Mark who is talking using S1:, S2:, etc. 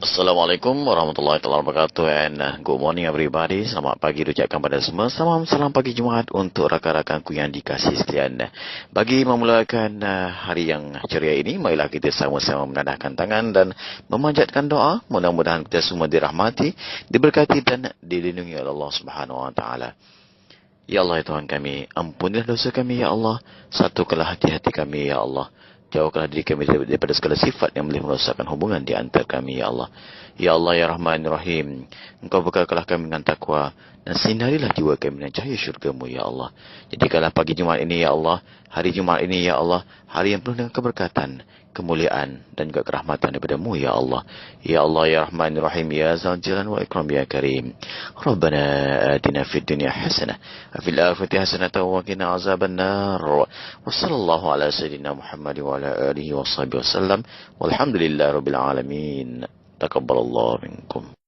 S1: Assalamualaikum warahmatullahi wabarakatuh, and good morning everybody. Selamat pagi ucapkan pada semua. Salam pagi Jumaat untuk rakan-rakanku yang dikasihi sekalian. Bagi memulakan hari yang ceria ini, marilah kita sama-sama menadahkan tangan dan memanjatkan doa. Mudah-mudahan kita semua dirahmati, diberkati dan dilindungi oleh Allah Subhanahu wa taala. Ya Allah, ya Tuhan kami, ampunilah dosa kami ya Allah, satukanlah hati-hati kami ya Allah. Jauhkanlah diri kami daripada segala sifat yang boleh merosakkan hubungan di antara kami, ya Allah. Ya Allah, ya Rahman, ya Rahim. Engkau bekalkanlah kami dengan takwa dan sinarilah jiwa kami dengan cahaya syurga-Mu, ya Allah. Jadikanlah pagi Jumaat ini, ya Allah, hari Jumaat ini, ya Allah, hari yang penuh dengan keberkatan, kemuliaan dan juga kerahmatan daripada-Mu, ya Allah. Ya Allah, ya Rahman, ya Rahim, ya Zal Jalal wa Ikram, ya Karim. Rabbana atina fid dunya hasanah wa fil akhirati hasanah wa qina azaban nar. Wa sallallahu ala sayyidina Muhammad wa ala alihi wa sahbihi wasallam. Walhamdulillahirabbil alamin. Taqabbalallahu minkum.